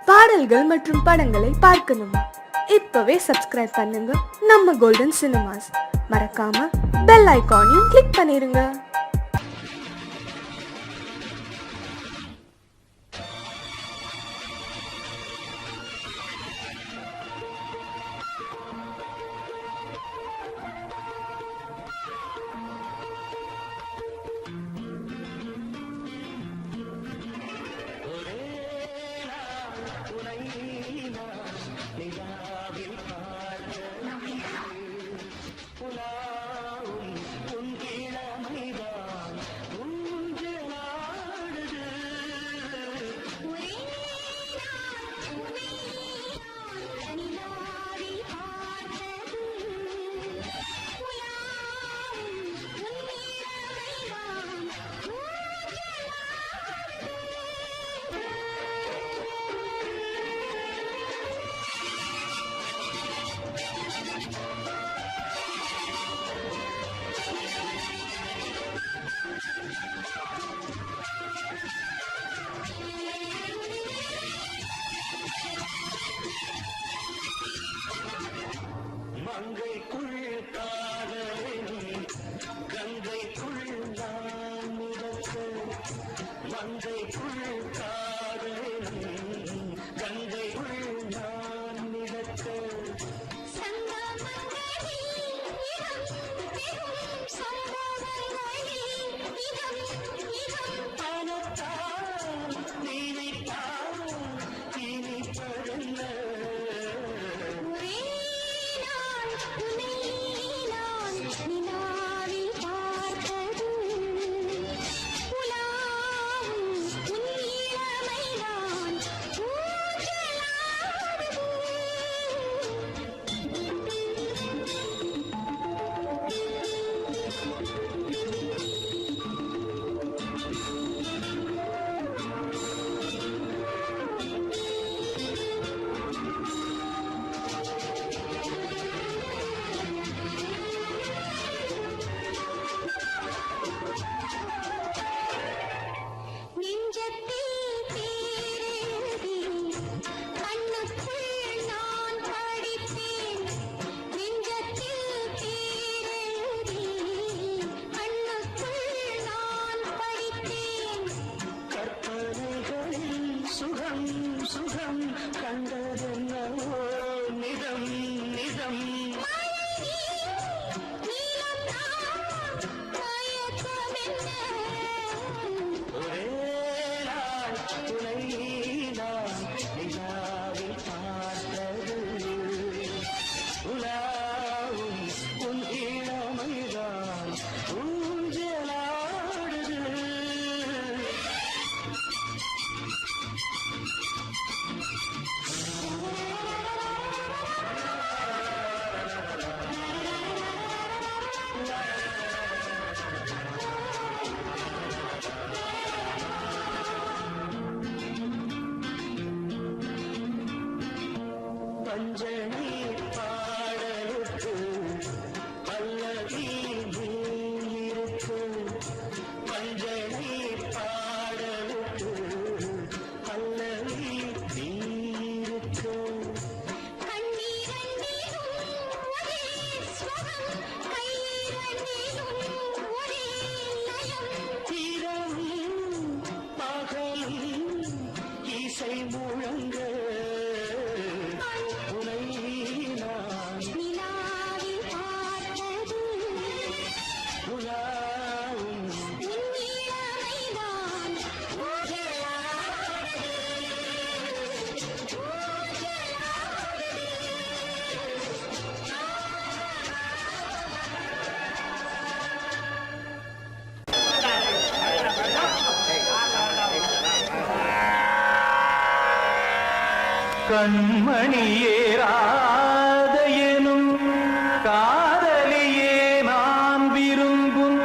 பாடல்கள் மற்றும் படங்களை பார்க்கணுமா? இப்பவே சப்ஸ்கிரைப் பண்ணுங்க நம்ம கோல்டன் சினிமாஸ். மறக்காம பெல் ஐகானையும் கிளிக் பண்ணிருங்க. கண்மணியேராதையனும் காதலியே நான் விரும்பும்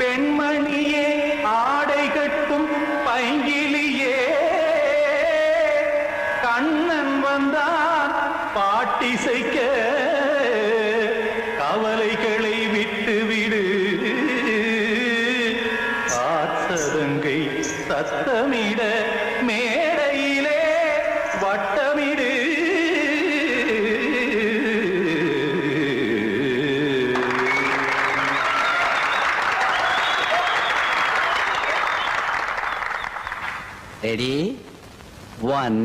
பெண்மணியே ஆடை கட்டும் பைங்கிலியே கண்ணன் வந்தான் பாட்டிசைக்க கவலைகளை விட்டுவிடு ஆசதங்கை சத்தமிட மேடையிலே வட்டமிடு ரெடி 1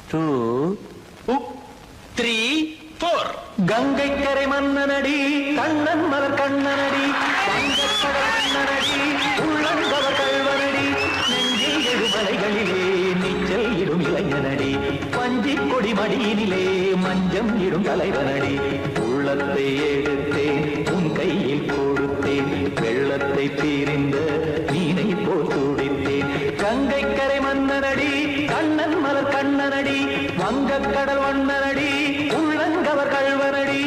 2 3 4 கங்கை கரை மன்னனடி கண்ணன் மலர் கண்ணனடி வங்கக்கடல் மன்னனடி உள்ளங்கவ கல்வனடி நெஞ்சில் எழுமலைகளிலே நீச்சல் இடும் இளைஞனடி பஞ்சி கொடி மடியினிலே மஞ்சம் இடும் தலைவனடி உள்ளத்தை எடுத்தேன் உன் கையில் கொடுத்தேன் வெள்ளத்தை தீரிந்த மீனை போல் துடித்தேன் கங்கை கரை மன்னனடி கண்ணன் மலர் கண்ணனடி வங்கக்கடல் வண்ணனடி உள்ளங்கவர் கல்வனடி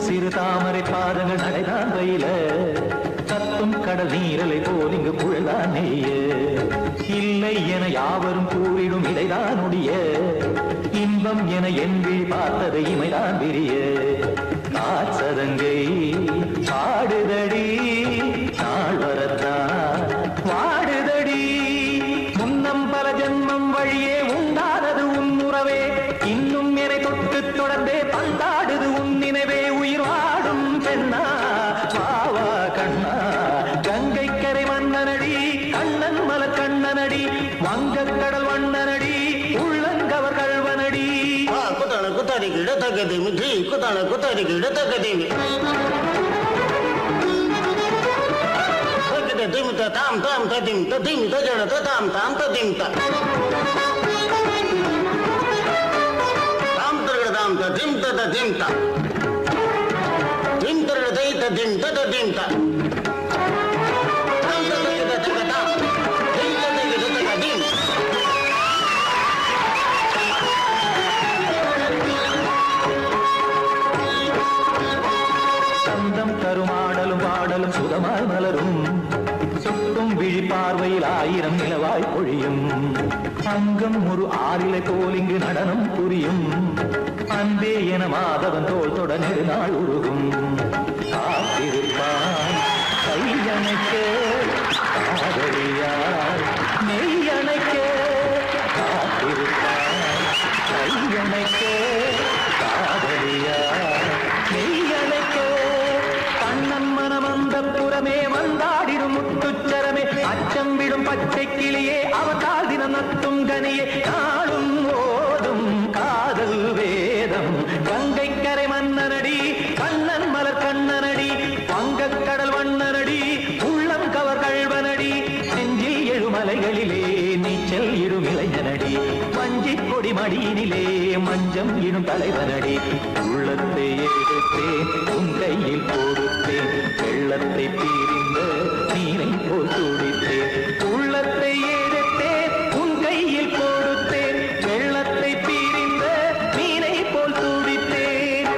சிறு தாமரை பாதங்கள் நடைதான் வயில கத்தும் கடல் நீரலை போல் இங்கு புழதான் நெய்ய இல்லை என யாவரும் கூறிடும் இடைதான் உடைய இன்பம் என என்பி பார்த்ததை இமைதான் விரிய காசதங்கை பாடுதடி நாள் வரத்தான் வாடுதடி முன்னம் பல ஜென்மம் வழியே உண்டானது உன் உறவே இன்னும் என்னை தொட்டு தொடர்ந்தே பந்தாடுது உன் நினைவே உயிர் வாடும் பெண்ணா பாவா கண்ணா கங்கை கரை மன்னனடி கண்ணன் மலர் கண்ணனடி வங்கக்கடல் வண்ணனடி உள்ளங்கவர் கல்வனடி குத்தான குத்தாரி கிட தகதிமி ஜி குத்தான குத்தாரி கிட தகதிமி திம் தாம் தாம் ததிம் ததிம் தஜன தாம் தாம் ததிம் தாம் தரகட தாம் ததிம் ததிம் தாம் திம் தரகட தை ததிம் ததிம் தாம் தாம் தரகட தகதாம் திம் தரகட தகதிம் சந்தம் கருமாடலும் பாடலும் சுகமாய் மலரும் சுட்டும் விழி பார்வையில் ஆயிரம் நிலவாய் பொழியும் அங்கம் ஒரு ஆறிலை போல் இங்கு நடனம் புரியும் அன்பே என மாதவன் தோல் தொட நெடுநாள் உருகும் காத்திருப்பான் கையணைக்க காதலியார் மெய்யணைக்க காத்திருப்பான் கையணைக்க காதலியார் மெய்யணைக்க கண்ணன் மனமந்த புறமே வந்தாடிடும் முத்துச்சரமே அச்சம் விடும் பச்சை கிளியே அவதால் தினம் நத்தும் கனியே நாளும் ஓதும் காதல் வேதம் கங்கை கரை மன்னனடி கண்ணன் மலர் கண்ணனடி வங்கக்கடல் வண்ணனடி உள்ளம் கவர் கல்வனடி நெஞ்சில் எழுமலைகளிலே நீச்சல் இடும் இளைஞனடி வஞ்சி கொடி மடியினிலே மஞ்சம் இடும் தலைவனடி உள்ளத்தை எடுத்தேன் உன் கையில் கொடுத்தேன் வெள்ளத்தை தீரிந்த நீரை போல் துடித்தேன் உள்ளத்தை எடுத்தேன் உன் கையில் கொடுத்தேன் வெள்ளத்தை பீரிந்த மீனை போல் துடித்தேன்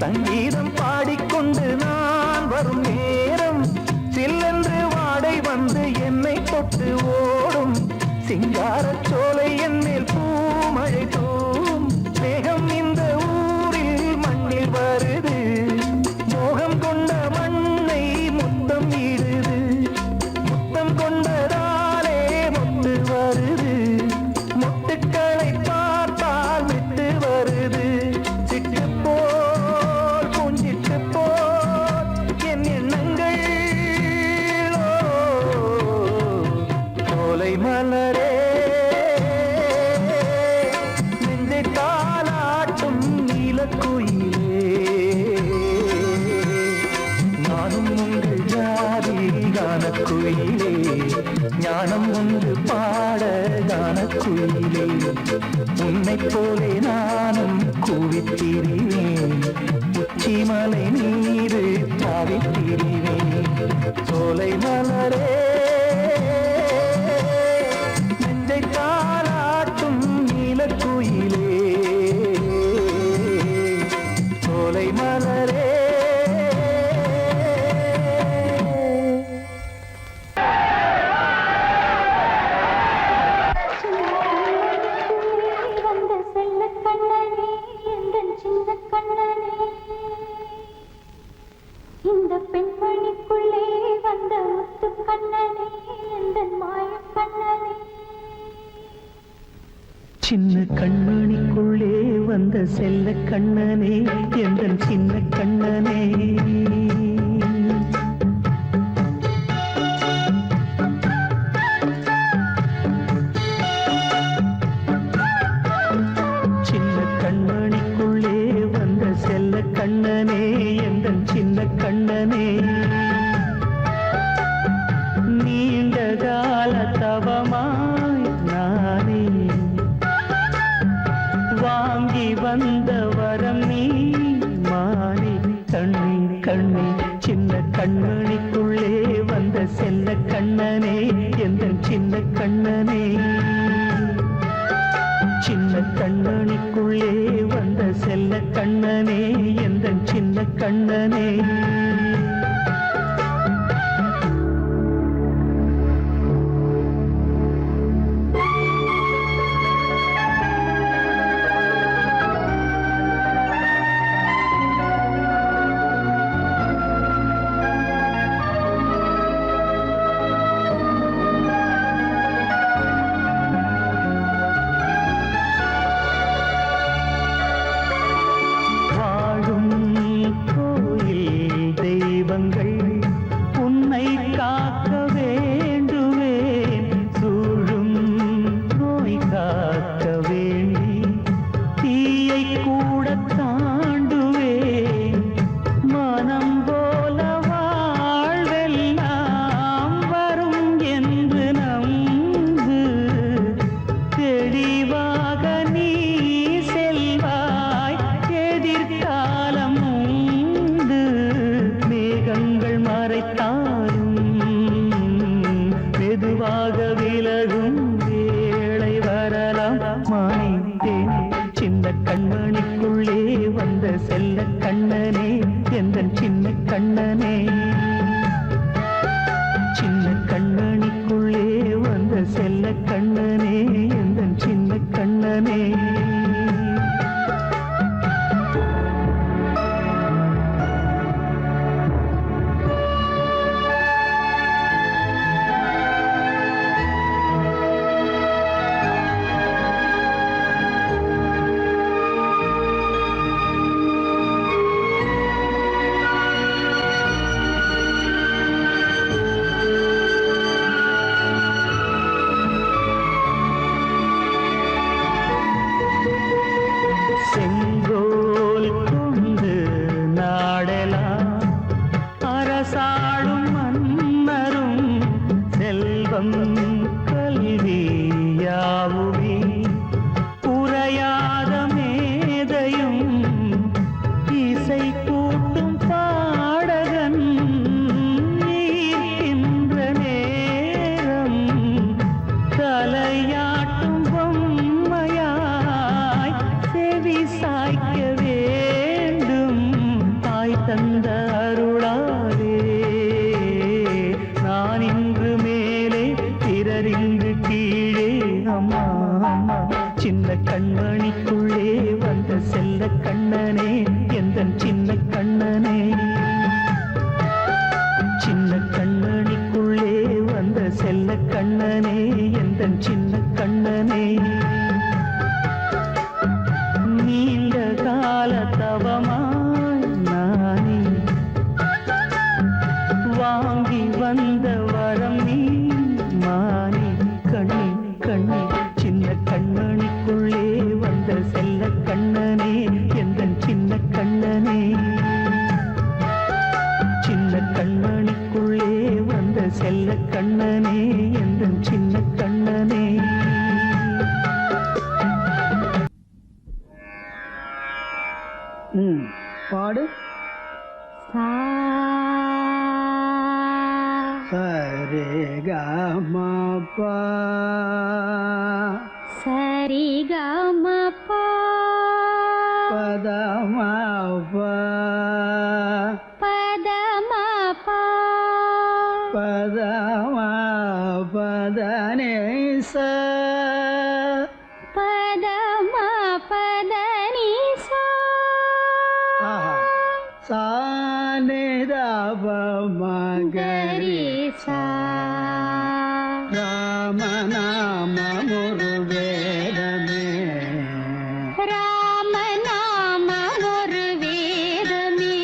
சங்கீதம் பாடிக்கொண்டு நான் வரும் நேரம் சில்லென்று வாடை வந்து என்னை தொட்டு ஓடும் சிங்காரச் சோலை என்னில் பூமழை தூவும் மேகம் இந்த ஊரில் மண்ணில் வருது மோகம் கொண்ட மண்ணை முத்தம் இடுது முத்தம் கொண்டதாலே முத்து வருது முட்டுக்களை பார்த்தால் விட்டு வருது சிட்டு போல் பூஞ்சிட்டு போல் என் எண்ணங்கள் சோலை மலரே நெஞ்சை தாலாட்டும் நீலக்குயிலே நானும் உங்கள் ஜாதி கானக்குயிலே ஞானம் ஒன்று பாட கானக்குயிலே உன்னைப் போலே நானும் கூவித்திரிவேன் உச்சிமலை நீரு தாவித்திரிவேன் சோலை மலரே நெஞ்சை தாலாட்டும் நீலக்குயிலே சோலை மலரே வந்த செல்ல கண்ணனே எந்தன் சின்ன கண்ணனே இந்த பெண்மணிக்குள்ளே வந்த முத்து கண்ணனே எந்தன் மாய கண்ணனே சின்ன கண்மணிக்குள்ளே வந்த செல்ல கண்ணனே எந்தன் சின்ன கண்ணனே சின்ன கண்மணிக்குள்ளே வந்த செல்ல கண்ணனே எந்தன் சின்ன கண்ணனே நீண்ட கால தவமாய் நானே வாங்கி வந்த வரம் நீ மானே கண்ணே கண்ணே சின்ன கண்மணிக்குள்ளே வந்த செல்ல கண்ணனே எந்தன் சின்ன கண்ணனே சின்ன கண்மணிக்குள்ளே வந்த செல்ல கண்ணனே எந்தன் சின்ன கண்ணனே வாழும் கோயில் தெய்வங்கள் உன்னை காக்க வேண்டுவேன் சூழும் நோய் காக்க வேண்டி தீயை கூட தாண்டுவேன் மனம் போல வாழ்வெல்லாம் வரும் என்று நம்பு தெளிவாக நீ செல்வாய் எதிர்காலம் உண்டு மேகங்கள் மறைத்தாலும் மெதுவாக விலகும் வேளை வரலாம் மானித்தேன் சின்ன கண்மணிக்குள்ளே வந்த செல்ல கண்ணனே எந்தன் சின்ன கண்ணனே சின்ன கண்மணிக்குள்ளே வந்த செல்ல கண்ணனே எந்தன் சின்ன கண்ணனே செங்கோல் கொண்டு நாடலாம் அரசாளும் மன்னரும் செல்வம் கல்வியாவுமே உரையாத மேதையும் இசை கூட்டும் பாடகன் ஈர்க்கின்ற நேரம் தலையாட்டும் பொம்மையாய் செவி சாய்க்க வேண்டும் செல்ல கண்ணனே எந்த சின்ன கண்ணனே. பாடு. சரே கமபா சரி கமபா பதமபா பதமபா பதமா பதனேச பதமா பதனிசா சானிதப மகரிசா ராம நாம முரு வேதமே ராம நாம ஒரு வேதமே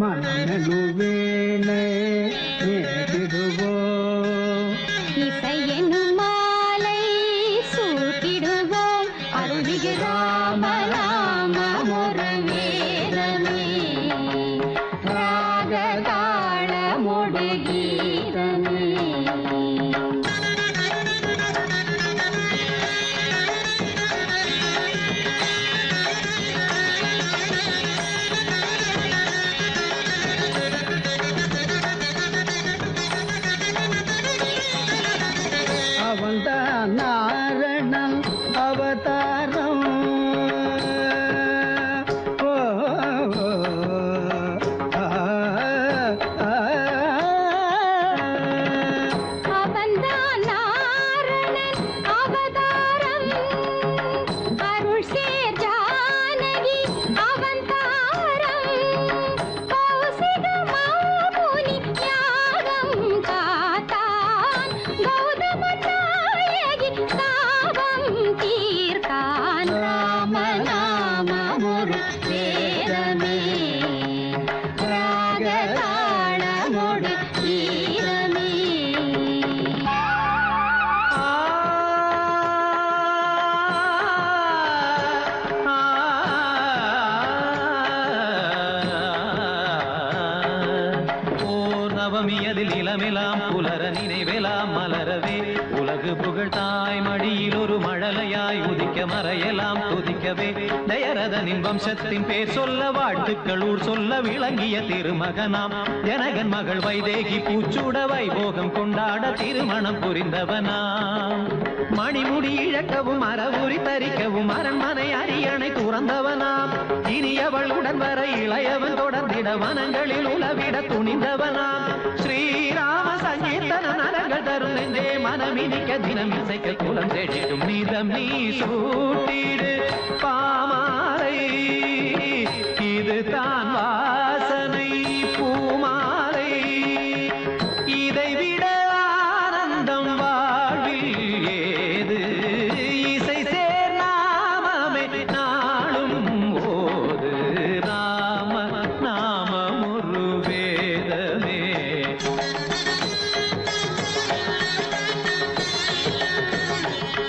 மனநலு வேளை ஏகிடுவோ இசையெனும் மாலை சூட்டிடுவோம் அருள்மிகு ராம நாம ஒரு வேதமே ராகதாளமொடு கீதமே. அவன்தான் நாரணன் அவதாரம். ஓ, ஆ, ஆ, அவன்தான் நாரணன் அவதாரம் அருள் சேர் ஜானகி அவதாரம் கௌசிக மாமுனி யாகம் காத்தான் கௌதம நாயகி தாபம் தீர்த்தான் ராம நாம ஒரு வேதமே ராகதாளமொடு கீதமே. ஓர் நவமியதில் இளமெலாம் புலர நினைவெலாம் மலரவே உலகு புகழ் தாய் மடியில் ஒரு மழலையாய் உதிக்க மறையெல்லாம் துதிக்கவே தயரதனின் வம்சத்தின் பேர் சொல்ல வாழ்த்துக்கள் ஊர் சொல்ல விளங்கிய திருமகனாம் ஜனகன் மகள் வைதேகி பூச்சூட வைபோகம் கொண்டாட திருமணம் புரிந்தவனாம் மணிமுடி இழக்கவும் அறவுரி தரிக்கவும் அரண்மனை அரியணை துறந்தவனாம் இனி அவள் உடன் வர இளையவன் தொடர்ந்திட வனங்களில் உலவிட துணிந்தவனாம் ஸ்ரீராம சங்கீர்த்தன நரங்கள் தரும் நெஞ்சே மனமினிக்க தினம் இசைக்க குலம் தேடிடும் நீதம் நீ சூட்டிடு பாமாலை இது தான் வாசனை பூமாலை இதை விட ஆனந்தம் வாழ்வில் ஏது இசை சேர் நாமமே நாளும் ஓது ராம நாமம் ஒரு வேதமே.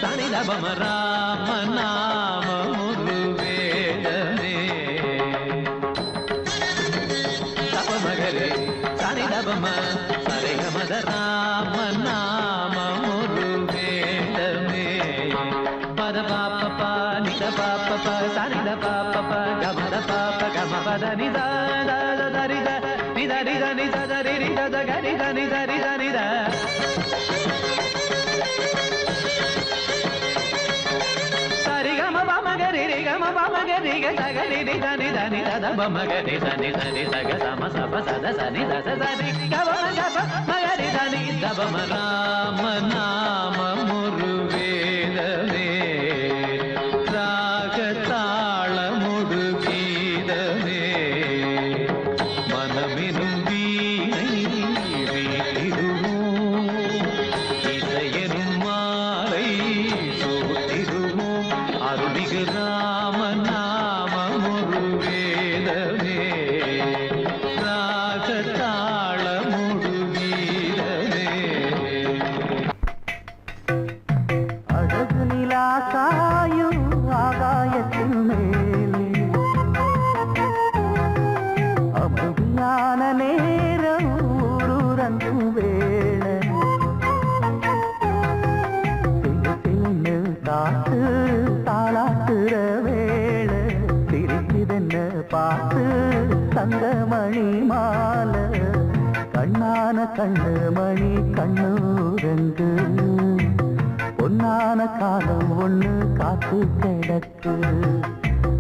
சனிதபம ராம நாமம் ஒரு வேதமே தபமகரே சனிதபம சரிகமத ராம நாமம் ஒரு வேதமே பத பாப்ப நித பாப்ப சனித பாப்ப கமத பாப்ப கமபத நித தரித நித நித நித தரி நித கரித நித நித நித சரிகம பமகரி ரிகம பமகரி கசகரி நித நித நித பமகரி சனி சனி சக சம சப சத சனி தச சரி கவன கப மகரி சனி தபம ராம நாம ஒரு வேதமே ராகதாளமொடு கீதமே மனமெனும் வீணை வீட்டிடுவோம் இசையெனும் மாலை சூட்டிடுவோம் அருள்மிகு ராம நாமம் ஒரு வேதமே ராகதாளமொடு கீதமே. தங்கமணி மாலை கண்ணான கண்ணு மணி கண்ணூரங்கு பொன்னான காலம் ஒண்ணு காத்து கிடக்கு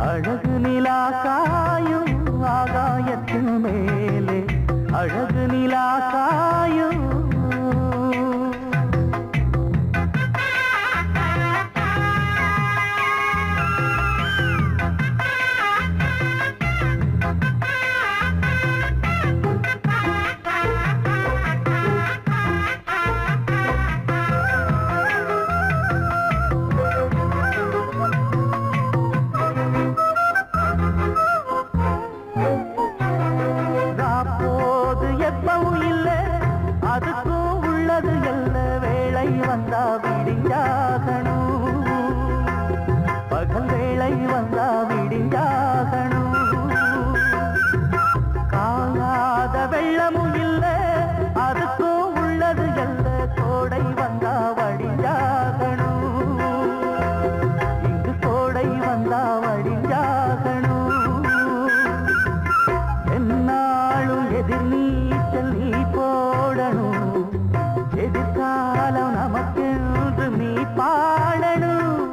அழகு நிலா காயும் ஆகாயத்தின் மேலே அழகு நிலா காயும் அதுக்கும் உள்ளது எல்ல வேளை வந்தா விடிஞ்சாகணும் பகல் வேளை வந்தா விடிஞ்சாகணும் காயாத வெள்ளமும் இல்ல அதுக்கும் உள்ளது எல்ல கோடை வந்தா வடிஞ்சாகணும் இங்கு கோடை வந்தா வடிஞ்சாகணும் என்னாலும் எதிர் நீச்சல் நீ போடணும் எதிர்காலம் நமக்கென்று நீ பாடணும்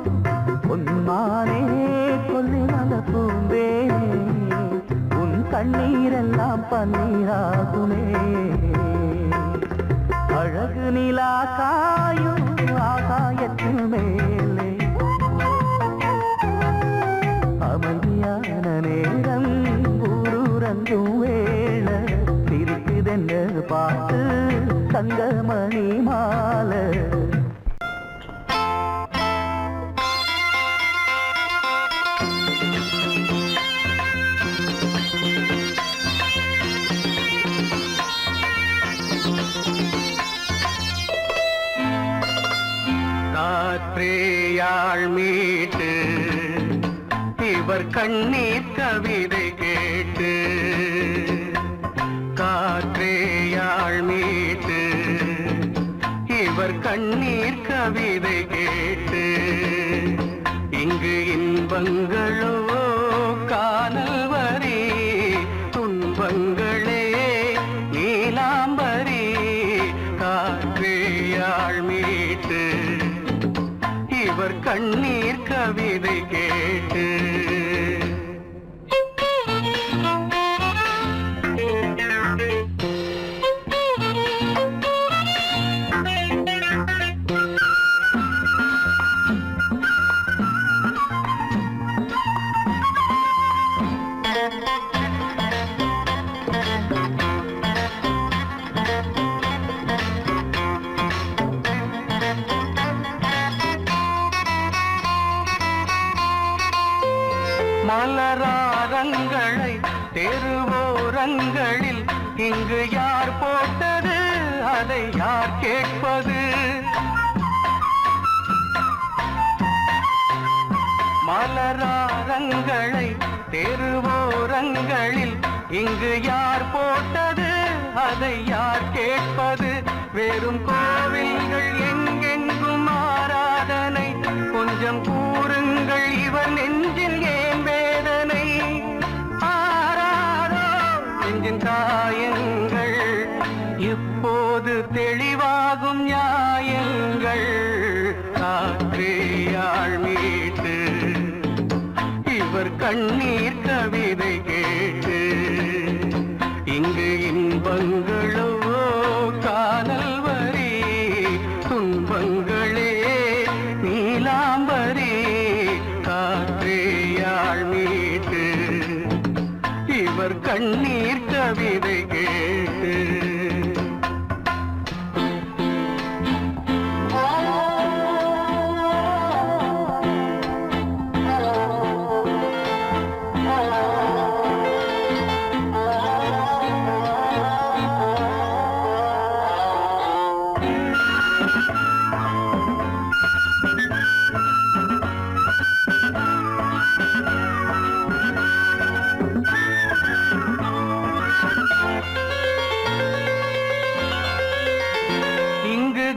உன்மானே கொல்லி வந்த பூந்தேனே உன் கண்ணீரெல்லாம் பன்னீராகுமே அழகு நிலா காயும் ஆகாயத்தின் மேலே அமைதியான நேரம் ஊரூரங்கும் வேள சிரிக்குதென்று பார்த்து தங்கமணி மாலை காற்றேயாழ் மீட்டு இவர் கண்ணீர் கவிதை கேட்டு காற்றேயாழ் மீட்டு இவர் கண்ணீர் கவிதை கேட்டு இங்கு இன்பங்களோ காணல் வரி துன்பங்களே நீலாம்பரி காற்றேயாழ் மீட்டு இவர் கண்ணீர் கவிதை கேட்டு மலராரங்களை தெருவோரங்களில் இங்கு யார் போட்டது அதை யார் கேட்பது மலராரங்களை தெருவோரங்களில் இங்கு யார் போட்டது அதை யார் கேட்பது வெறும் கோவில்கள் எங்கெங்கும் ஆராதனை கொஞ்சம் கூறுங்கள் இவர் நெஞ்சில் ஏன் வேதனை ஆராதோ நெஞ்சின் காயங்கள் எப்போது தெளிவாகும் நியாயங்கள் காற்றேயாழ் மீட்டு இவர் கண்ணீர் கவிதை கேட்டு இங்கு இன்பங்களோ காணல் வரி துன்பங்களே நீலாம்பரி காற்றேயாழ் மீட்டு இவர் கண்ணீர் கவிதை கேட்டு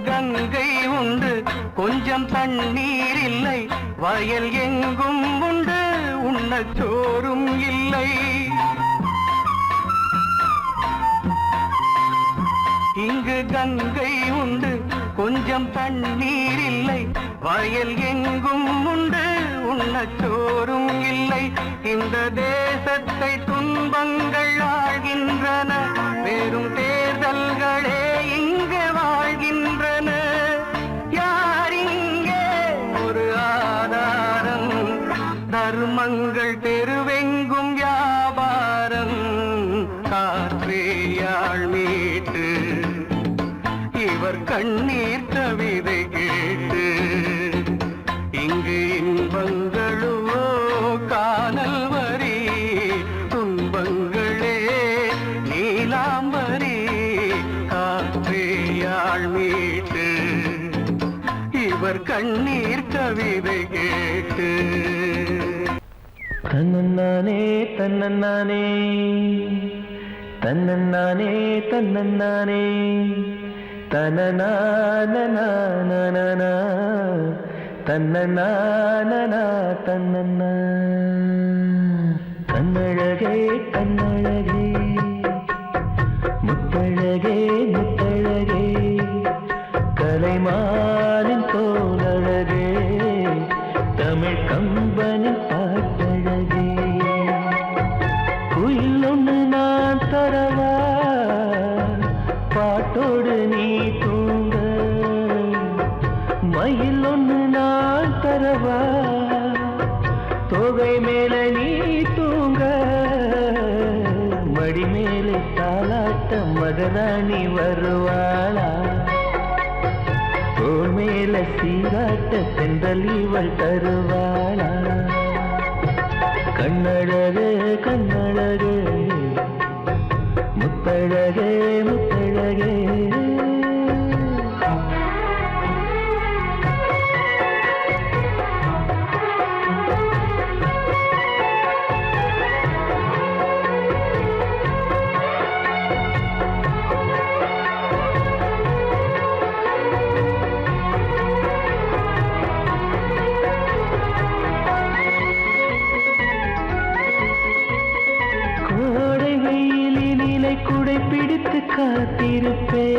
கங்கை உண்டு கொஞ்சம் தண்ணீர் இல்லை வயல் எங்கும் உண்டு உண்ணச்சோறும் இல்லை கங்கை உண்டு, கொஞ்சம் தண்ணீர் இல்லை. வயல் எங்கும் உண்டு, உண்ணச்சோறும் இல்லை. இந்த தேசத்தை துன்பங்கள் ஆழ்கின்றன, வெறும் தேர்தல்களே இங்கு வாழ்கின்றன. யார் இங்கே ஒரு ஆதாரம்? தர்மங்கள் தெருவெங்கும் வியாபாரம். காற்றேயாள் மீட்டு இவர் கண்ணீர் கவிதை கேட்டு, இங்கு இன்பங்களோ காணல் வரி, துன்பங்களே நீலாம்பரி. காற்றேயாள் மீட்டு இவர் கண்ணீர் கவிதை கேட்டு. தன்னன்னானே தன்னன்னானே தன்னன்னானே தன்னன்னானே தனநானநானநானா தன்னநானனா தன்னன்னா. கண்ணழகே கண்ணழகே முத்தழகே முத்தழகே கலைமானின் தோலழகே தமிழ் கம்பனின் பாட்டழகே. குயில் ஒன்று நான் தரவா, பாட்டோடு நீ தூங்க. மயில் ஒன்று நான் தரவா, தொகை மேல நீ தூங்க. மடி மேலே தாலாட்ட மகராணி வருவாளா, தோள் மேல சீராட்ட சென்றல் இவள் தருவாளா. கண்ணழகு கண்ணழகு முத்தழகே முத்தழகே. குடை பிடித்து காத்திருப்பேனோ,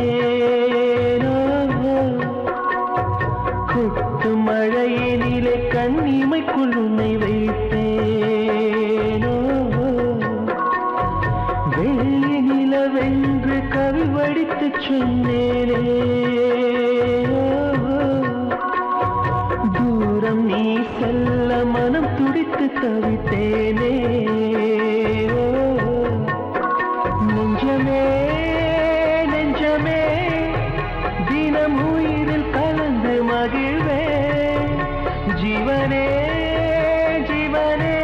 கொட்டு மழையினிலே கண்ணிமைக்குள் உன்னை வைப்பேனோ. வெள்ளி நிலவென்று கவி வடித்து சொன்னேனே, தூரம் நீ செல்ல மனம் துடித்து தவித்தேனே. நெஞ்சமே நெஞ்சமே தினம் உயிரில் கலந்து மகிழ்வே. ஜீவனே ஜீவனே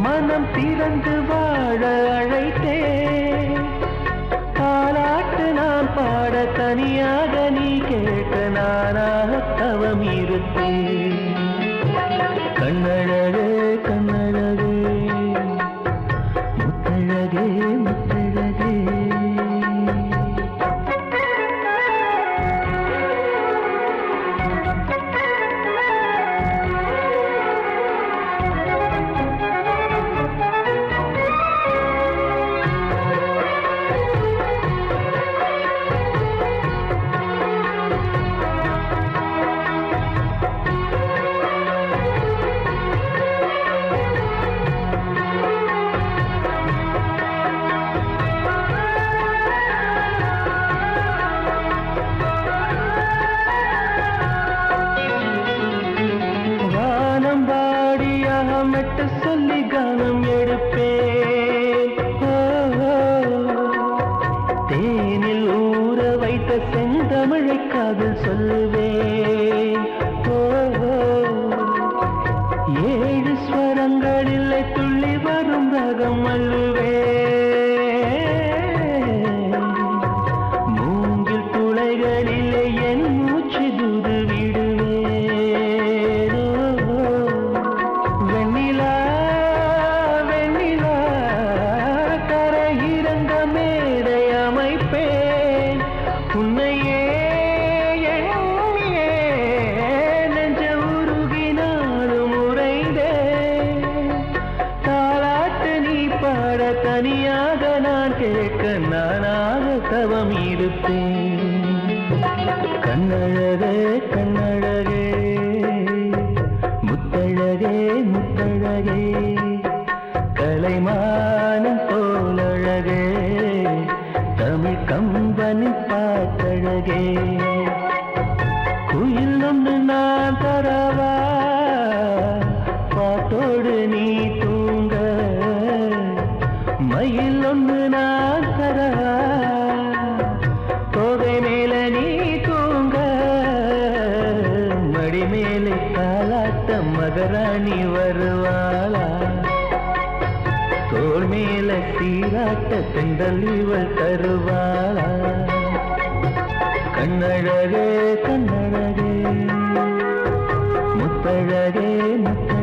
மனம் திறந்து வாழ அழைத்தே. தாலாட்டு நான் பாட தனியாக நீ கேட்க நானாக தவம் இருப்பேன். கண்ணழகே கண்ணழகே முத்தழகே முத்தழகே. மெட்டு சொல்லி கானம் எடுப்பேன். தேனில் ஊற வைத்த செந்தமிழை காதில் சொல்லுவேன். ஏழு ஸ்வரங்களில் துள்ளி வரும் ரகம் அள்ளுவேன். மூங்கில் துளைகளிலே என் மூச்சு தூது விடுவேன். வெண்ணிலா வெண்ணிலா கரையிறங்க மேடை அமைப்பேன். உன்னையே எண்ணியே நெஞ்ச உருகினாலும் உறைந்தேன். தாலாட்டு நீ பாட தனியாக நான் கேட்க நானாக தவம் இருப்பேன். கண்ணழகே கண்ணழகே முத்தழகே முத்தழகே கலைமானம் போலழகே தமிழ் கம்பனி பாட்டழகே குயில் ஒன்று நான் தரவா பாட்டோடு நீ தூங்க மயில் ஒன்று நான் தரவா தோகை மேல நீ தூங்க மடி மேலே தாலாட்ட மகராணி வருவாளா தோள் மேல சீராட்ட செந்தல் இவள் தருவாளா கண்ணழகே கண்ணழகே முத்தழகே முத்த